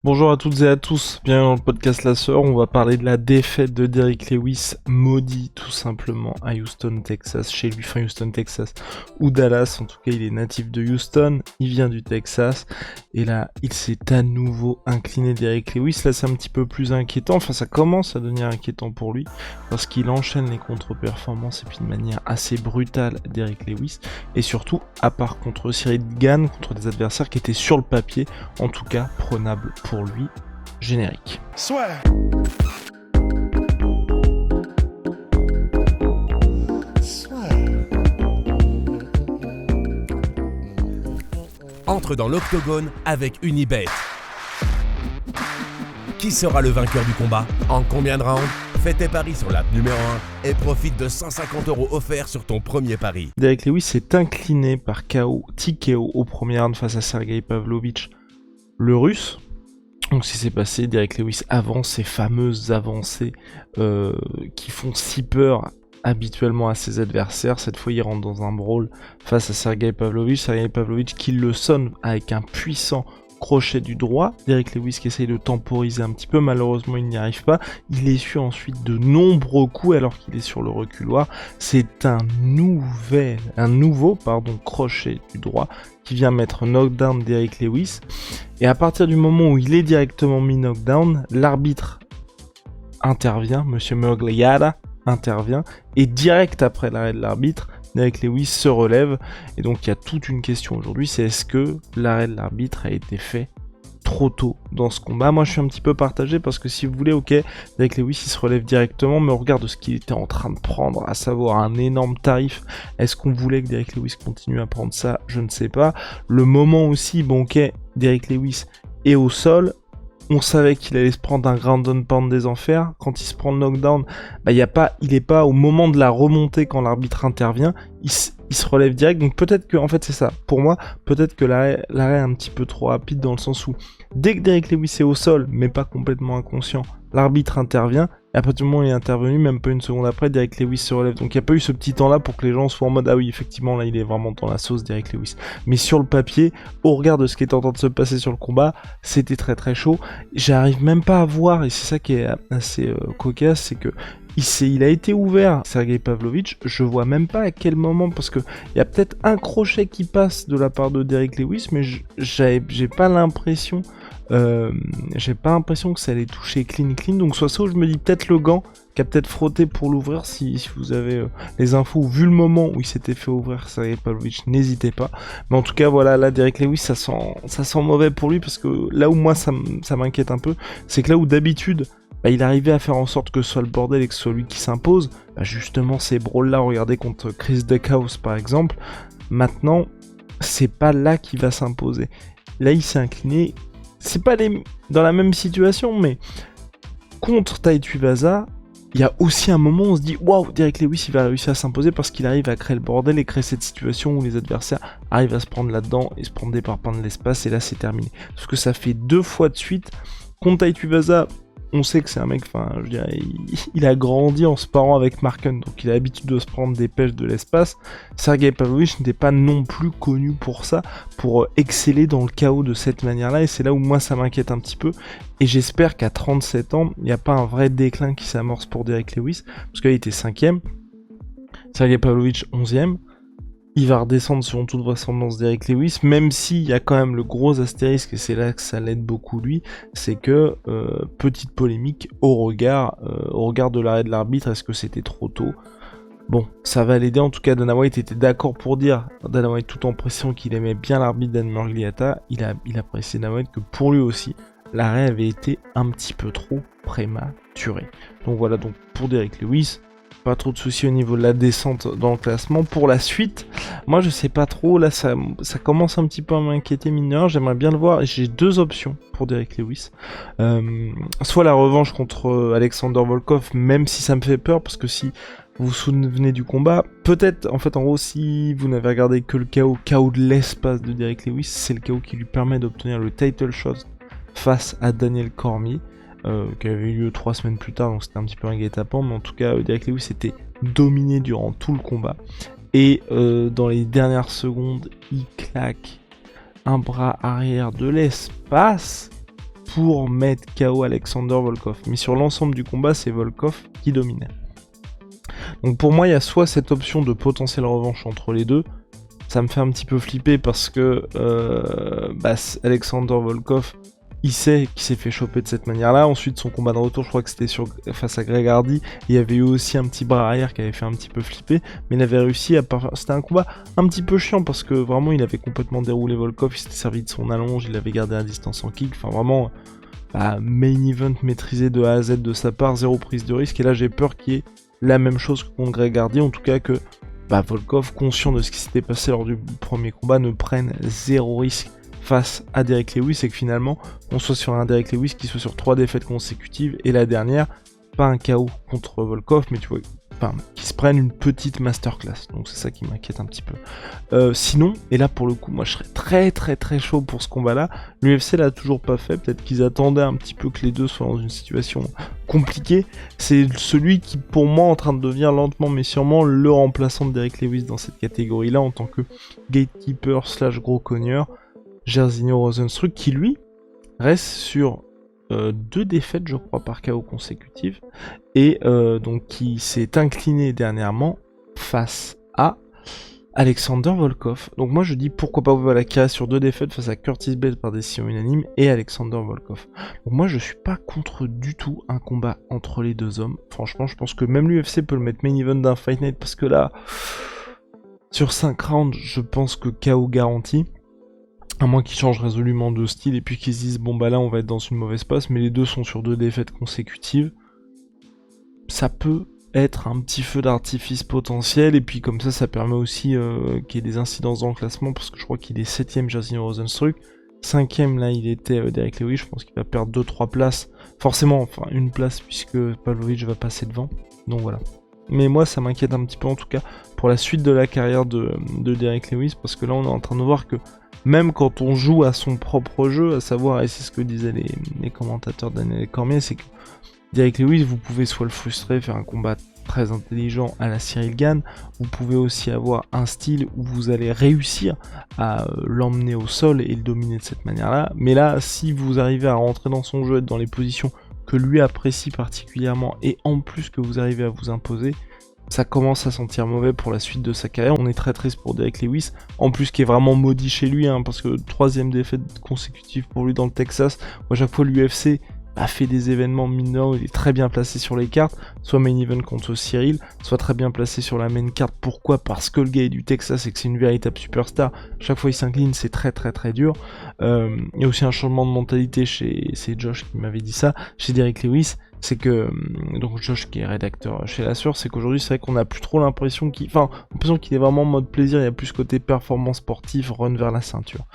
Bonjour à toutes et à tous, bienvenue dans le podcast La Sœur, on va parler de la défaite de Derrick Lewis, maudit tout simplement à Houston, Texas, chez lui, Houston, Texas, ou Dallas, en tout cas il est natif de Houston, il vient du Texas, et là il s'est à nouveau incliné Derrick Lewis, là c'est un petit peu plus inquiétant, enfin ça commence à devenir inquiétant pour lui, parce qu'il enchaîne les contre-performances, et puis de manière assez brutale Derrick Lewis, et surtout, à part contre Cyril Gane, contre des adversaires qui étaient sur le papier, en tout cas prenables pour lui. Générique. Soit. Entre dans l'octogone avec Unibet. Qui sera le vainqueur du combat? En combien de rounds? Fais tes paris sur l'app numéro 1 et profite de 150 € offerts sur ton premier pari. Derrick Lewis s'est incliné par TKO au premier round face à Sergei Pavlovich, le russe. Donc ce qui s'est passé, Derrick Lewis avance ces fameuses avancées qui font si peur habituellement à ses adversaires. Cette fois il rentre dans un brawl face à Sergei Pavlovich qui le sonne avec un puissant crochet du droit. Derrick Lewis qui essaye de temporiser un petit peu, malheureusement il n'y arrive pas. Il essuie ensuite de nombreux coups alors qu'il est sur le reculoir. C'est un nouveau crochet du droit qui vient mettre knockdown Derrick Lewis. Et à partir du moment où il est directement mis knockdown, l'arbitre intervient, Monsieur Murgliata intervient, et direct après l'arrêt de l'arbitre, Derrick Lewis se relève, et donc il y a toute une question aujourd'hui, c'est est-ce que l'arrêt de l'arbitre a été fait trop tôt dans ce combat? Moi je suis un petit peu partagé parce que si vous voulez, ok, Derrick Lewis il se relève directement, mais au regard de ce qu'il était en train de prendre, à savoir un énorme tarif, est-ce qu'on voulait que Derrick Lewis continue à prendre ça? Je ne sais pas. Le moment aussi, bon ok, Derrick Lewis est au sol, on savait qu'il allait se prendre un ground and pound des enfers. Quand il se prend le knockdown, il est pas au moment de la remontée quand l'arbitre intervient, il se relève direct. Donc peut-être que, en fait c'est ça, pour moi, peut-être que l'arrêt est un petit peu trop rapide dans le sens où, dès que Derrick Lewis est au sol, mais pas complètement inconscient, l'arbitre intervient, et à partir du moment où il est intervenu, même pas une seconde après, Derrick Lewis se relève. Donc il n'y a pas eu ce petit temps là pour que les gens soient en mode ah oui effectivement là il est vraiment dans la sauce Derrick Lewis. Mais sur le papier, au regard de ce qui est en train de se passer sur le combat, c'était très très chaud. J'arrive même pas à voir, et c'est ça qui est assez cocasse, c'est que il a été ouvert, Sergei Pavlovich, je vois même pas à quel moment, parce que il y a peut-être un crochet qui passe de la part de Derrick Lewis, mais j'ai pas l'impression que ça allait toucher clean, donc soit ça, ou je me dis peut-être le gant qui a peut-être frotté pour l'ouvrir. Si vous avez les infos, vu le moment où il s'était fait ouvrir Sergei Pavlovich, n'hésitez pas. Mais en tout cas voilà, là Derrick Lewis ça sent mauvais pour lui, parce que là où moi ça m'inquiète un peu, c'est que là où d'habitude il arrivait à faire en sorte que ce soit le bordel et que ce soit lui qui s'impose, justement ces brawls là, regardez contre Chris Deckhouse par exemple, maintenant c'est pas là qu'il va s'imposer. Là il s'est incliné, c'est pas dans la même situation, mais contre Tai Tuivasa, il y a aussi un moment où on se dit waouh, Derrick Lewis il va réussir à s'imposer parce qu'il arrive à créer le bordel et créer cette situation où les adversaires arrivent à se prendre là-dedans et se prendre des parpaings de l'espace, et là c'est terminé. Parce que ça fait 2 fois de suite contre Tai Tuivasa. On sait que c'est un mec, je dirais, il a grandi en se parant avec Mark Hunt, donc il a l'habitude de se prendre des pêches de l'espace. Sergei Pavlovich n'était pas non plus connu pour ça, pour exceller dans le chaos de cette manière-là, et c'est là où moi ça m'inquiète un petit peu, et j'espère qu'à 37 ans, il n'y a pas un vrai déclin qui s'amorce pour Derrick Lewis, parce qu'il était 5ème, Sergei Pavlovich 11ème, il va redescendre selon toute vraisemblance Derrick Lewis, même s'il y a quand même le gros astérisque, et c'est là que ça l'aide beaucoup lui, c'est que, petite polémique au regard de l'arrêt de l'arbitre, est-ce que c'était trop tôt? Bon, ça va l'aider, en tout cas Dana White était d'accord pour dire, Dana White tout en précisant qu'il aimait bien l'arbitre Dan Murgliata, il a précisé Dana White que pour lui aussi, l'arrêt avait été un petit peu trop prématuré. Donc voilà, donc pour Derrick Lewis, pas trop de soucis au niveau de la descente dans le classement. Pour la suite, moi je sais pas trop, là ça commence un petit peu à m'inquiéter mineur, j'aimerais bien le voir, et j'ai 2 options pour Derrick Lewis. Soit la revanche contre Alexander Volkov, même si ça me fait peur, parce que si vous vous souvenez du combat, peut-être, en fait en gros, si vous n'avez regardé que le KO de l'espace de Derrick Lewis, c'est le KO qui lui permet d'obtenir le title shot face à Daniel Cormier. Qui avait eu lieu 3 semaines plus tard, donc c'était un petit peu un guet-apens, mais en tout cas Derrick Lewis était dominé durant tout le combat, et dans les dernières secondes il claque un bras arrière de l'espace pour mettre KO Alexander Volkov. Mais sur l'ensemble du combat, c'est Volkov qui dominait. Donc pour moi, il y a soit cette option de potentielle revanche entre les deux. Ça me fait un petit peu flipper parce que Alexander Volkov, il sait qu'il s'est fait choper de cette manière-là. Ensuite, son combat de retour, je crois que c'était face à Greg Hardy. Il y avait eu aussi un petit bras arrière qui avait fait un petit peu flipper. Mais il avait réussi à... C'était un combat un petit peu chiant parce que vraiment, il avait complètement déroulé Volkov. Il s'était servi de son allonge, il avait gardé la distance en kick. Enfin, vraiment, main event maîtrisé de A à Z de sa part, zéro prise de risque. Et là, j'ai peur qu'il y ait la même chose que contre Greg Hardy. En tout cas, que Volkov, conscient de ce qui s'était passé lors du premier combat, ne prenne zéro risque face à Derrick Lewis, et que finalement on soit sur un Derrick Lewis qui soit sur 3 défaites consécutives, et la dernière, pas un KO contre Volkov, mais tu vois, qui se prenne une petite masterclass. Donc c'est ça qui m'inquiète un petit peu. Sinon, et là pour le coup, moi je serais très très très chaud pour ce combat-là. L'UFC l'a toujours pas fait, peut-être qu'ils attendaient un petit peu que les deux soient dans une situation compliquée. C'est celui qui, pour moi, est en train de devenir lentement mais sûrement le remplaçant de Derrick Lewis dans cette catégorie-là, en tant que gatekeeper / gros cogneur, Jairzinho Rozenstruik, qui lui reste sur 2 défaites, je crois, par KO consécutives, et donc qui s'est incliné dernièrement face à Alexander Volkov. Donc moi je dis pourquoi pas ouvrir la case sur 2 défaites face à Curtis Blades par décision unanime et Alexander Volkov. Donc moi je suis pas contre du tout un combat entre les deux hommes. Franchement, je pense que même l'UFC peut le mettre main event d'un Fight Night, parce que là, sur 5 rounds, je pense que KO garanti. À moins qu'ils changent résolument de style et puis qu'ils se disent bon bah là on va être dans une mauvaise passe, mais les deux sont sur 2 défaites consécutives. Ça peut être un petit feu d'artifice potentiel, et puis comme ça permet aussi qu'il y ait des incidences dans le classement, parce que je crois qu'il est 7ème Jairzinho Rozenstruik, 5ème là il était Derrick Lewis. Je pense qu'il va perdre 2-3 places, forcément, enfin une place, puisque Pavlovich va passer devant, donc voilà. Mais moi ça m'inquiète un petit peu en tout cas pour la suite de la carrière de Derrick Lewis, parce que là on est en train de voir que même quand on joue à son propre jeu, à savoir, et c'est ce que disaient les commentateurs Daniel Cormier, c'est que Derrick Lewis, vous pouvez soit le frustrer, faire un combat très intelligent à la Cyril Gane, vous pouvez aussi avoir un style où vous allez réussir à l'emmener au sol et le dominer de cette manière-là. Mais là, si vous arrivez à rentrer dans son jeu, être dans les positions que lui apprécie particulièrement, et en plus que vous arrivez à vous imposer, ça commence à sentir mauvais pour la suite de sa carrière. On est très triste pour Derrick Lewis, en plus qui est vraiment maudit chez lui, parce que 3ème défaite consécutive pour lui dans le Texas. À chaque fois l'UFC a fait des événements mineurs, il est très bien placé sur les cartes, soit main event contre Cyril, soit très bien placé sur la main carte. Pourquoi ? Parce que le gars est du Texas et que c'est une véritable superstar. Chaque fois il s'incline, c'est très très très dur. Il y a aussi un changement de mentalité c'est Josh qui m'avait dit ça, chez Derrick Lewis. C'est que, donc Josh qui est rédacteur chez La Source, c'est qu'aujourd'hui c'est vrai qu'on a plus trop l'impression qu'il est vraiment en mode plaisir, il y a plus côté performance sportive, run vers la ceinture.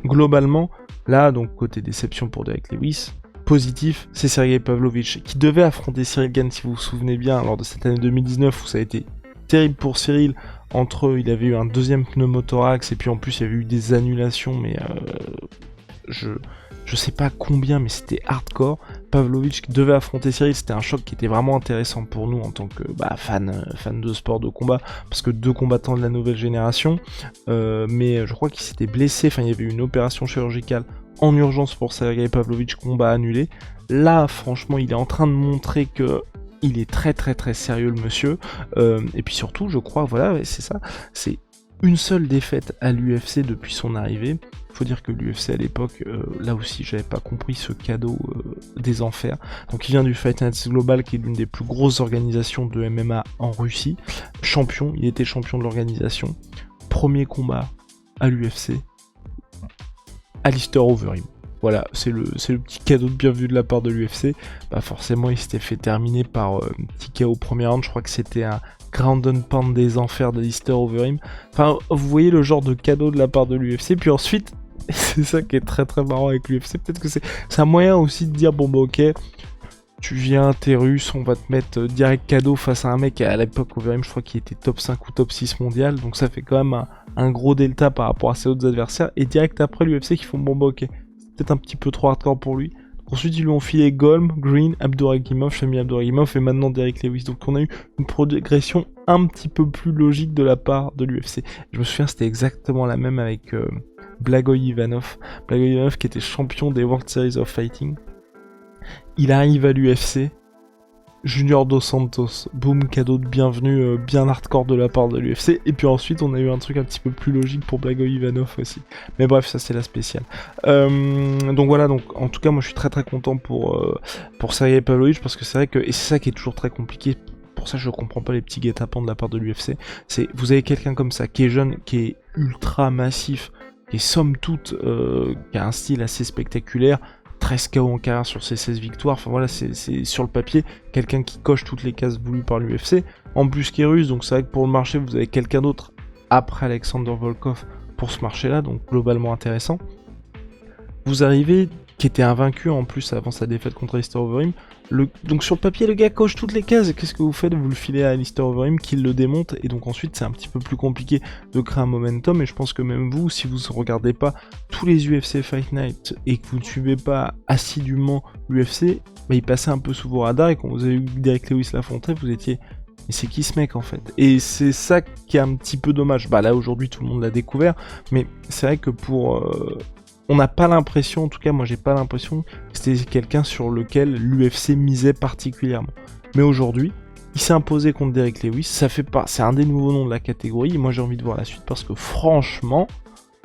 Globalement, là, donc côté déception pour Derrick Lewis, positif, c'est Sergey Pavlovich, qui devait affronter Cyril Gane, si vous vous souvenez bien, lors de cette année 2019, où ça a été terrible pour Cyril. Entre eux, il avait eu un 2e pneumothorax, et puis en plus il y avait eu des annulations, mais je sais pas combien, mais c'était hardcore. Pavlovich qui devait affronter Cyril, c'était un choc qui était vraiment intéressant pour nous en tant que fan de sport de combat, parce que 2 combattants de la nouvelle génération, mais je crois qu'il s'était blessé, il y avait eu une opération chirurgicale en urgence pour Sergey Pavlovich, combat annulé. Là franchement il est en train de montrer que il est très très très sérieux le monsieur, et puis surtout je crois, voilà, c'est ça, c'est une seule défaite à l'UFC depuis son arrivée. Faut dire que l'UFC à l'époque, là aussi j'avais pas compris ce cadeau des enfers. Donc il vient du Fight Night Global, qui est l'une des plus grosses organisations de MMA en Russie. Champion, il était champion de l'organisation. Premier combat à l'UFC, Alistair Overeem. Voilà, c'est le petit cadeau de bienvenue de la part de l'UFC. Forcément il s'était fait terminer par un petit KO au premier round, je crois que c'était un ground and pound des enfers d'Alistair Overeem. Vous voyez le genre de cadeau de la part de l'UFC, puis ensuite, c'est ça qui est très très marrant avec l'UFC, peut-être que c'est un moyen aussi de dire bon ok, tu viens, t'es russe, on va te mettre direct cadeau face à un mec, à l'époque Overeem je crois qu'il était top 5 ou top 6 mondial, donc ça fait quand même un gros delta par rapport à ses autres adversaires, et direct après l'UFC qui font bon ok, c'est peut-être un petit peu trop hardcore pour lui. Ensuite, ils lui ont filé Golm, Green, Abdouragimov, Shamil Abdouragimov et maintenant Derrick Lewis. Donc on a eu une progression un petit peu plus logique de la part de l'UFC. Je me souviens, c'était exactement la même avec Blagoy Ivanov. Blagoy Ivanov qui était champion des World Series of Fighting. Il arrive à l'UFC. Junior Dos Santos, boum, cadeau de bienvenue bien hardcore de la part de l'UFC. Et puis ensuite, on a eu un truc un petit peu plus logique pour Blagoy Ivanov aussi. Mais bref, ça c'est la spéciale. Donc voilà, donc en tout cas, moi je suis très très content pour Sergey Pavlovich parce que c'est vrai que, et c'est ça qui est toujours très compliqué. Pour ça, je comprends pas les petits guet-apens de la part de l'UFC. C'est, vous avez quelqu'un comme ça qui est jeune, qui est ultra massif, qui est somme toute, qui a un style assez spectaculaire. 13 KO en carrière sur ses 16 victoires, enfin voilà, c'est sur le papier, quelqu'un qui coche toutes les cases voulues par l'UFC, en plus qui est russe, donc c'est vrai que pour le marché, vous avez quelqu'un d'autre, après Alexander Volkov, pour ce marché-là, donc globalement intéressant. Vous arrivez, qui était invaincu en plus avant sa défaite contre Alistair Overeem, donc sur le papier, le gars coche toutes les cases, qu'est-ce que vous faites? Vous le filez à Alistair Overeem, qui le démonte, et donc ensuite c'est un petit peu plus compliqué de créer un momentum, et je pense que même vous, si vous ne regardez pas tous les UFC Fight Night, et que vous ne suivez pas assidûment l'UFC, bah, il passait un peu sous vos radars, et quand vous avez eu Derrick Lewis l'affronter, vous étiez... Mais c'est qui ce mec en fait? Et c'est ça qui est un petit peu dommage. Bah là aujourd'hui tout le monde l'a découvert, mais c'est vrai que pour... on n'a pas l'impression, en tout cas moi j'ai pas l'impression que c'était quelqu'un sur lequel l'UFC misait particulièrement. Mais aujourd'hui, il s'est imposé contre Derrick Lewis, ça fait pas, c'est un des nouveaux noms de la catégorie, et moi j'ai envie de voir la suite parce que franchement,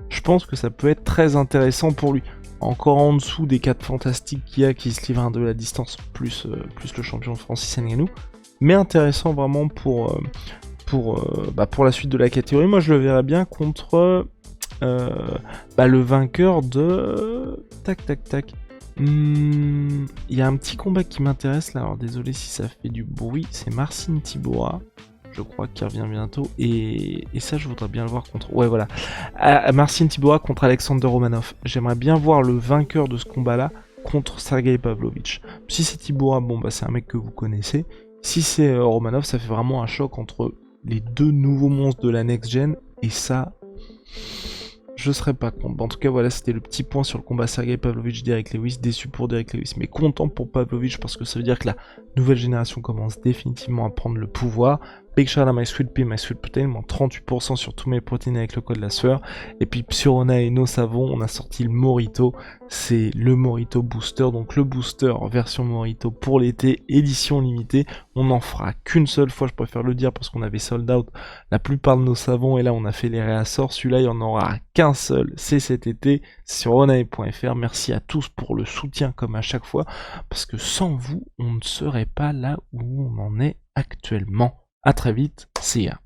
je pense que ça peut être très intéressant pour lui. Encore en dessous des 4 fantastiques qu'il y a qui se livrent un de la distance, plus le champion Francis Ngannou, mais intéressant vraiment pour la suite de la catégorie. Moi je le verrais bien contre... le vainqueur de... Tac. Il y a un petit combat qui m'intéresse là, alors désolé si ça fait du bruit, c'est Marcin Tybura, je crois qu'il revient bientôt, et ça je voudrais bien le voir contre... Ouais voilà, Marcin Tybura contre Alexander Romanov. J'aimerais bien voir le vainqueur de ce combat là contre Sergey Pavlovich. Si c'est Tybura, bon bah c'est un mec que vous connaissez, si c'est Romanov, ça fait vraiment un choc entre les deux nouveaux monstres de la next-gen, et ça... je serais pas contre. En tout cas, voilà, c'était le petit point sur le combat Sergey Pavlovich, Derrick Lewis. Déçu pour Derrick Lewis, mais content pour Pavlovich parce que ça veut dire que la nouvelle génération commence définitivement à prendre le pouvoir. Big shout à My Sweet Pea, My Sweet Protein, moins 38% sur tous mes protéines avec le code la sueur. Et puis Psurona et nos savons, on a sorti le Morito. C'est le Morito Booster, donc le booster version Morito pour l'été, édition limitée. On n'en fera qu'une seule fois, je préfère le dire parce qu'on avait sold out la plupart de nos savons et là on a fait les réassorts. Celui-là, il n'y en aura qu'un seul, c'est cet été, sur onae.fr. Merci à tous pour le soutien comme à chaque fois, parce que sans vous, on ne serait pas là où on en est actuellement. A très vite, see ya.